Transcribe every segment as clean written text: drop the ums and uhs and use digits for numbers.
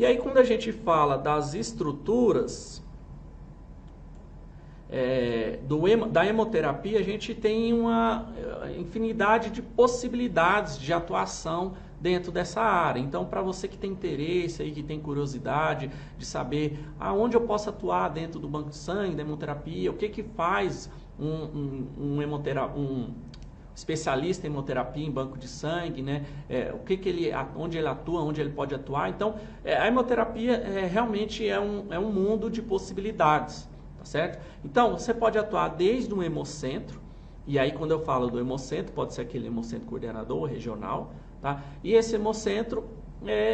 E aí quando a gente fala das estruturas da hemoterapia, a gente tem uma infinidade de possibilidades de atuação dentro dessa área. Então, para você que tem interesse, aí, que tem curiosidade de saber aonde eu posso atuar dentro do banco de sangue, da hemoterapia, o que que faz um especialista em hemoterapia em banco de sangue, né? Onde ele atua, onde ele pode atuar. Então, a hemoterapia realmente é um mundo de possibilidades, tá certo? Então, você pode atuar desde um hemocentro, e aí quando eu falo do hemocentro, pode ser aquele hemocentro coordenador regional, tá? E esse hemocentro,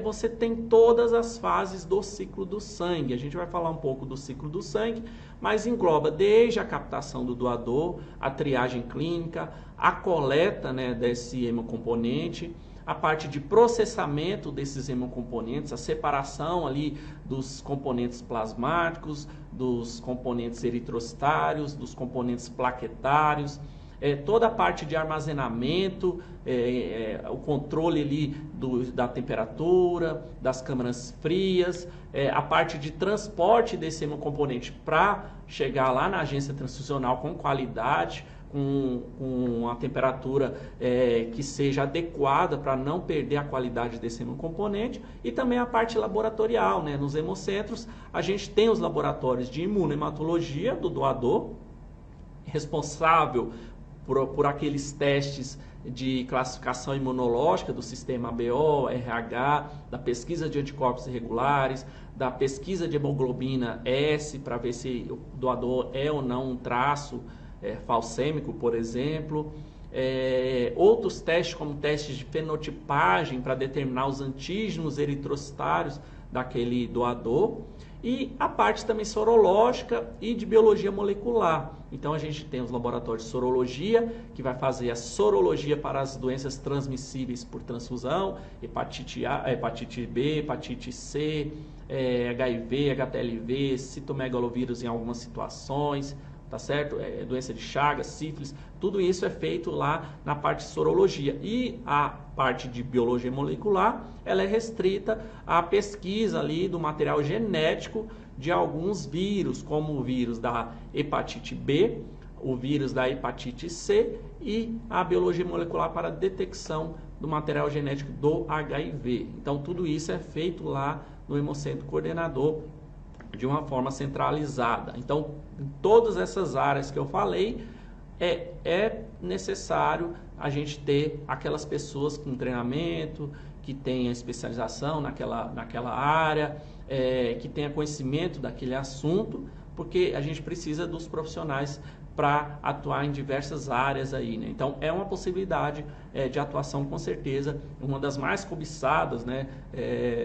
você tem todas as fases do ciclo do sangue. A gente vai falar um pouco do ciclo do sangue, mas engloba desde a captação do doador, a triagem clínica, a coleta, né, desse hemocomponente, a parte de processamento desses hemocomponentes, a separação ali dos componentes plasmáticos, dos componentes eritrocitários, dos componentes plaquetários, toda a parte de armazenamento, o controle ali da temperatura, das câmaras frias, a parte de transporte desse hemocomponente para chegar lá na agência transfusional com qualidade, com a temperatura que seja adequada para não perder a qualidade desse hemocomponente, e também a parte laboratorial, né? Nos hemocentros a gente tem os laboratórios de imunohematologia do doador, responsável por aqueles testes de classificação imunológica do sistema ABO, RH, da pesquisa de anticorpos irregulares, da pesquisa de hemoglobina S, para ver se o doador é ou não um traço falcêmico, por exemplo. Outros testes, como testes de fenotipagem, para determinar os antígenos eritrocitários daquele doador. E a parte também sorológica e de biologia molecular. Então a gente tem os laboratórios de sorologia, que vai fazer a sorologia para as doenças transmissíveis por transfusão, hepatite A, hepatite B, hepatite C, HIV, HTLV, citomegalovírus em algumas situações, tá certo? Doença de Chagas, sífilis, tudo isso é feito lá na parte de sorologia. E a parte de biologia molecular, ela é restrita à pesquisa ali do material genético de alguns vírus, como o vírus da hepatite B, o vírus da hepatite C e a biologia molecular para a detecção do material genético do HIV. Então, tudo isso é feito lá no Hemocentro Coordenador de uma forma centralizada. Então, em todas essas áreas que eu falei, é necessário a gente ter aquelas pessoas com treinamento, que tenha especialização naquela área, que tenha conhecimento daquele assunto, porque a gente precisa dos profissionais para atuar em diversas áreas aí, né? Então é uma possibilidade de atuação, com certeza, uma das mais cobiçadas, né,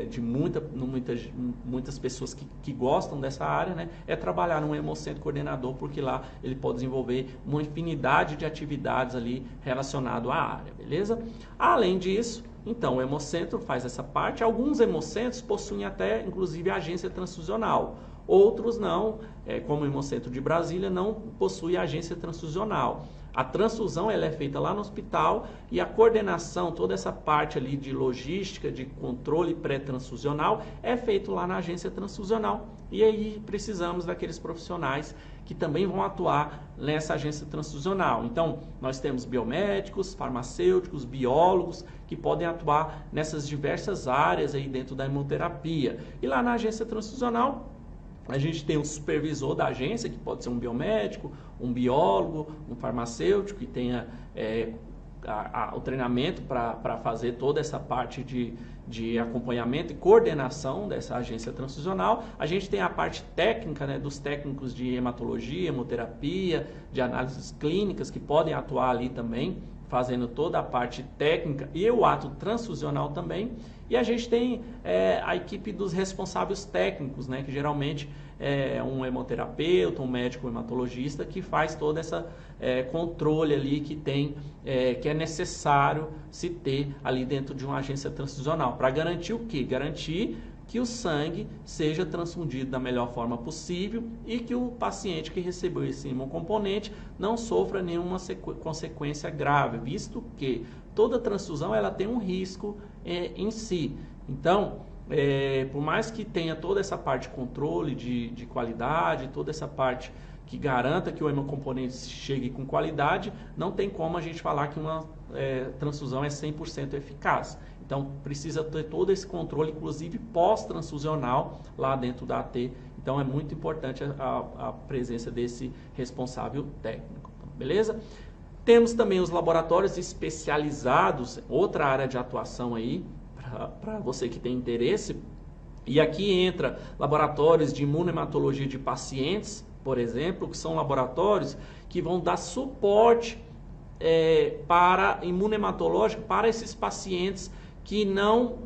de muitas pessoas que gostam dessa área, né, é trabalhar num hemocentro coordenador, porque lá ele pode desenvolver uma infinidade de atividades ali relacionado à área, beleza? Além disso, então o hemocentro faz essa parte. Alguns hemocentros possuem até, inclusive, agência transfusional. Outros não, como o Hemocentro de Brasília, não possui agência transfusional. A transfusão ela é feita lá no hospital e a coordenação, toda essa parte ali de logística, de controle pré-transfusional, é feito lá na agência transfusional. E aí precisamos daqueles profissionais que também vão atuar nessa agência transfusional. Então, nós temos biomédicos, farmacêuticos, biólogos, que podem atuar nessas diversas áreas aí dentro da hemoterapia. E lá na agência transfusional, a gente tem um supervisor da agência, que pode ser um biomédico, um biólogo, um farmacêutico, que tenha o treinamento para fazer toda essa parte de acompanhamento e coordenação dessa agência transfusional. A gente tem a parte técnica, né, dos técnicos de hematologia, hemoterapia, de análises clínicas, que podem atuar ali também, fazendo toda a parte técnica e o ato transfusional também. E a gente tem a equipe dos responsáveis técnicos, né, que geralmente é um hemoterapeuta, um médico hematologista, que faz todo esse controle ali que é necessário se ter ali dentro de uma agência transfusional, para garantir o quê? Garantir que o sangue seja transfundido da melhor forma possível e que o paciente que recebeu esse hemocomponente não sofra nenhuma consequência grave, visto que toda transfusão ela tem um risco em si. Então, por mais que tenha toda essa parte de controle de qualidade, toda essa parte que garanta que o hemocomponente chegue com qualidade, não tem como a gente falar que uma transfusão é 100% eficaz. Então, precisa ter todo esse controle, inclusive pós-transfusional, lá dentro da AT. Então, é muito importante a presença desse responsável técnico. Beleza? Temos também os laboratórios especializados, outra área de atuação aí, para você que tem interesse. E aqui entra laboratórios de imunohematologia de pacientes, por exemplo, que são laboratórios que vão dar suporte para imunohematológico para esses pacientes que não,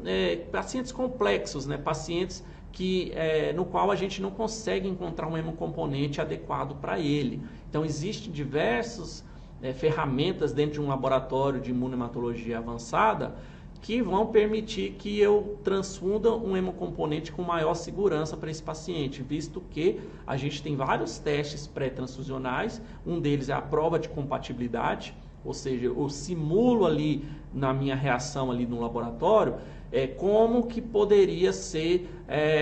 pacientes complexos, né? Pacientes que, no qual a gente não consegue encontrar um hemocomponente adequado para ele. Então, existem diversas ferramentas dentro de um laboratório de imunohematologia avançada que vão permitir que eu transfunda um hemocomponente com maior segurança para esse paciente, visto que a gente tem vários testes pré-transfusionais, um deles é a prova de compatibilidade, ou seja, eu simulo ali na minha reação ali no laboratório, como que poderia ser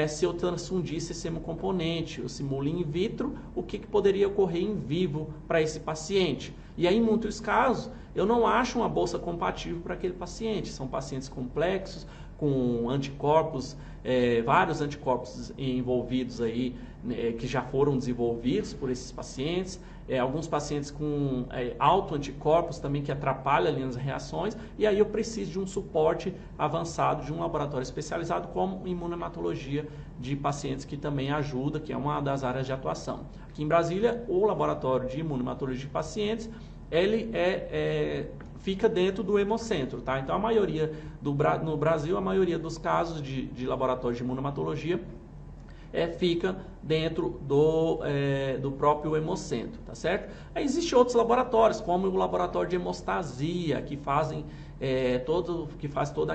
se eu transfundisse esse hemocomponente, eu simulo in vitro, o que poderia ocorrer em vivo para esse paciente. E aí, em muitos casos, eu não acho uma bolsa compatível para aquele paciente. São pacientes complexos, com anticorpos, vários anticorpos envolvidos aí, que já foram desenvolvidos por esses pacientes. Alguns pacientes com autoanticorpos também que atrapalham ali nas reações. E aí eu preciso de um suporte avançado de um laboratório especializado como imunohematologia de pacientes, que também ajuda, que é uma das áreas de atuação. Aqui em Brasília, o laboratório de imunohematologia de pacientes, ele fica dentro do Hemocentro, tá? Então, a maioria no Brasil, a maioria dos casos de laboratório de imunohematologia fica dentro do próprio Hemocentro, tá certo? Aí existem outros laboratórios, como o laboratório de hemostasia, que faz toda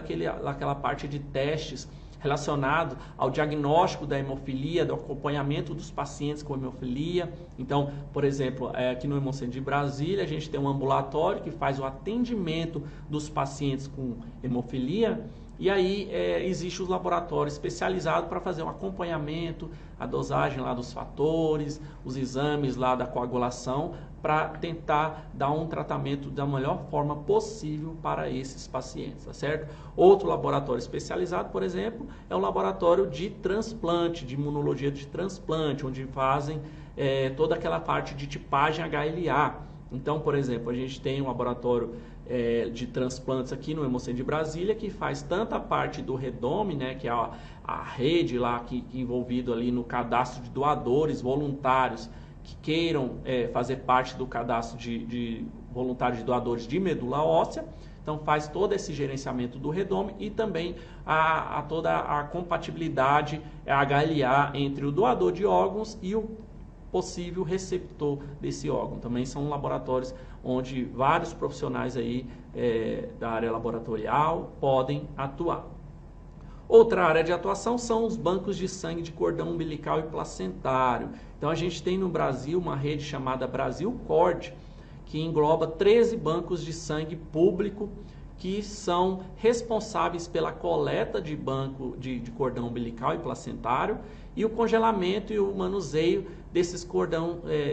aquela parte de testes relacionado ao diagnóstico da hemofilia, do acompanhamento dos pacientes com hemofilia. Então, por exemplo, aqui no Hemocentro de Brasília, a gente tem um ambulatório que faz o atendimento dos pacientes com hemofilia. E aí existe os laboratórios especializados para fazer um acompanhamento, a dosagem lá dos fatores, os exames lá da coagulação, para tentar dar um tratamento da melhor forma possível para esses pacientes, tá certo? Outro laboratório especializado, por exemplo, é o laboratório de transplante, de imunologia de transplante, onde fazem toda aquela parte de tipagem HLA. Então, por exemplo, a gente tem um laboratório de transplantes aqui no Hemocentro de Brasília, que faz tanto a parte do REDOME, né, que é a rede lá que envolvido ali no cadastro de doadores voluntários que queiram fazer parte do cadastro de voluntários de doadores de medula óssea. Então, faz todo esse gerenciamento do REDOME e também toda a compatibilidade HLA entre o doador de órgãos e o possível receptor desse órgão. Também são laboratórios onde vários profissionais aí da área laboratorial podem atuar. Outra área de atuação são os bancos de sangue de cordão umbilical e placentário. Então, a gente tem no Brasil uma rede chamada Brasil Cord, que engloba 13 bancos de sangue público que são responsáveis pela coleta de banco de cordão umbilical e placentário e o congelamento e o manuseio desses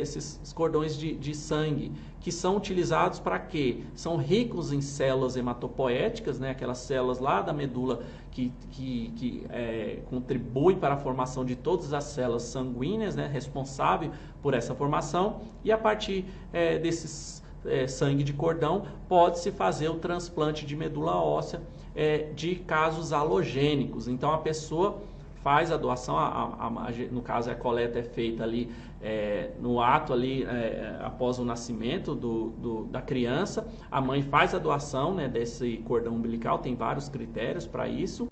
esses cordões de sangue, que são utilizados para quê? São ricos em células hematopoéticas, né? Aquelas células lá da medula que contribuem para a formação de todas as células sanguíneas, né? Responsável por essa formação, e a partir desses sangue de cordão pode-se fazer o transplante de medula óssea de casos alogênicos. Então, a pessoa faz a doação, no caso a coleta é feita ali no ato ali após o nascimento da criança, a mãe faz a doação, né, desse cordão umbilical, tem vários critérios para isso,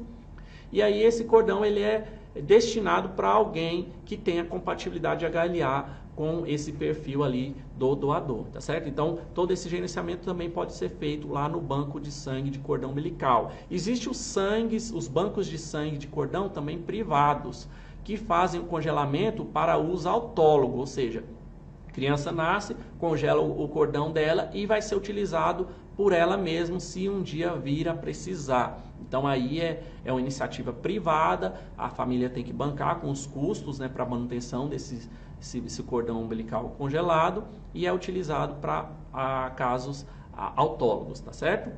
e aí esse cordão ele é destinado para alguém que tenha compatibilidade HLA com esse perfil ali do doador, tá certo? Então, todo esse gerenciamento também pode ser feito lá no banco de sangue de cordão umbilical. Existem os bancos de sangue de cordão também privados, que fazem o congelamento para uso autólogo, ou seja, a criança nasce, congela o cordão dela e vai ser utilizado por ela mesma se um dia vir a precisar. Então aí é uma iniciativa privada, a família tem que bancar com os custos, né, para a manutenção desse cordão umbilical congelado, e é utilizado para casos autólogos, tá certo?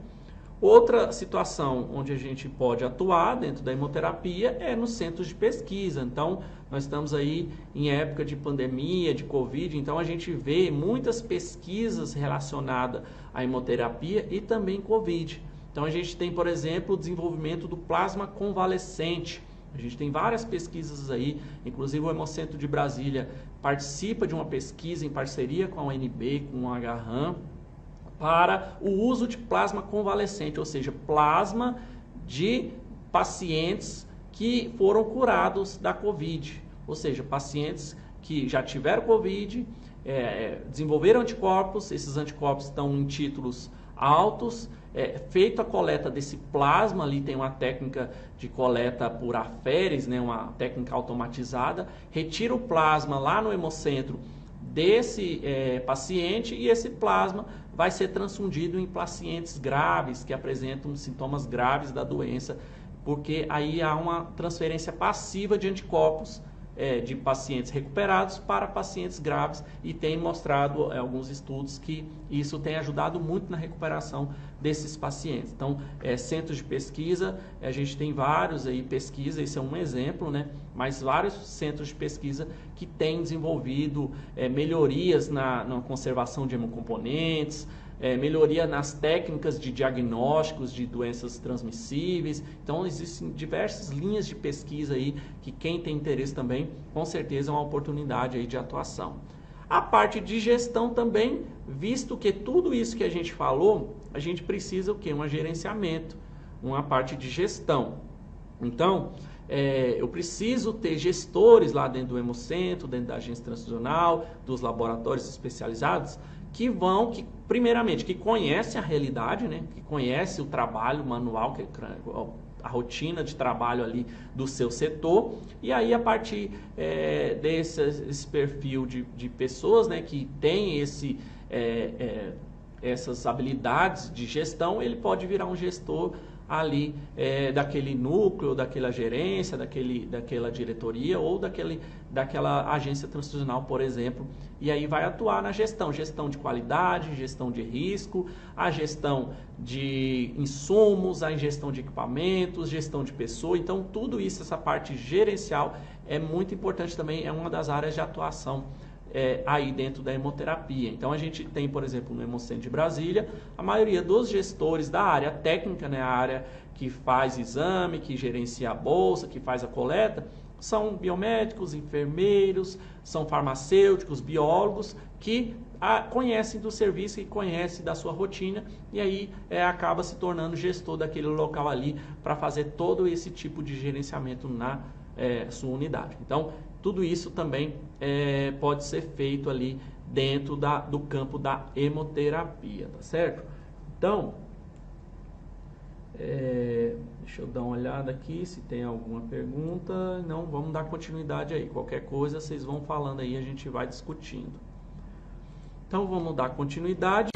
Outra situação onde a gente pode atuar dentro da hemoterapia é nos centros de pesquisa. Então, nós estamos aí em época de pandemia, de Covid, então a gente vê muitas pesquisas relacionadas à hemoterapia e também Covid. Então, a gente tem, por exemplo, o desenvolvimento do plasma convalescente. A gente tem várias pesquisas aí, inclusive o Hemocentro de Brasília participa de uma pesquisa em parceria com a UNB, com o HRAM, para o uso de plasma convalescente, ou seja, plasma de pacientes que foram curados da Covid, ou seja, pacientes que já tiveram Covid, desenvolveram anticorpos, esses anticorpos estão em títulos altos, feita a coleta desse plasma, ali tem uma técnica de coleta por aferes, né, uma técnica automatizada, retira o plasma lá no hemocentro desse paciente e esse plasma vai ser transfundido em pacientes graves que apresentam sintomas graves da doença, porque aí há uma transferência passiva de anticorpos de pacientes recuperados para pacientes graves, e tem mostrado alguns estudos que isso tem ajudado muito na recuperação desses pacientes. Então, centros de pesquisa, a gente tem vários aí pesquisa, esse é um exemplo, né? Mas vários centros de pesquisa que têm desenvolvido melhorias na conservação de hemocomponentes, melhoria nas técnicas de diagnósticos de doenças transmissíveis. Então, existem diversas linhas de pesquisa aí que quem tem interesse também, com certeza é uma oportunidade aí de atuação. A parte de gestão também, visto que tudo isso que a gente falou, a gente precisa o quê? Um gerenciamento, uma parte de gestão. Então, eu preciso ter gestores lá dentro do Hemocentro, dentro da agência transfusional, dos laboratórios especializados, que primeiramente, que conhecem a realidade, né? Que conhecem o trabalho manual, a rotina de trabalho ali do seu setor, e aí a partir desse perfil de pessoas, né, que tem essas habilidades de gestão, ele pode virar um gestor ali daquele núcleo, daquela gerência, daquela diretoria ou daquela agência transfusional, por exemplo, e aí vai atuar na gestão de qualidade, gestão de risco, a gestão de insumos, a gestão de equipamentos, gestão de pessoa. Então tudo isso, essa parte gerencial é muito importante também, é uma das áreas de atuação aí dentro da hemoterapia. Então a gente tem, por exemplo, no Hemocentro de Brasília, a maioria dos gestores da área técnica, né, a área que faz exame, que gerencia a bolsa, que faz a coleta, são biomédicos, enfermeiros, são farmacêuticos, biólogos, que conhecem do serviço e conhecem da sua rotina, e aí acaba se tornando gestor daquele local ali para fazer todo esse tipo de gerenciamento na sua unidade. Então, tudo isso também pode ser feito ali dentro do campo da hemoterapia, tá certo? Então, deixa eu dar uma olhada aqui se tem alguma pergunta. Não, vamos dar continuidade aí. Qualquer coisa vocês vão falando aí, a gente vai discutindo. Então, vamos dar continuidade.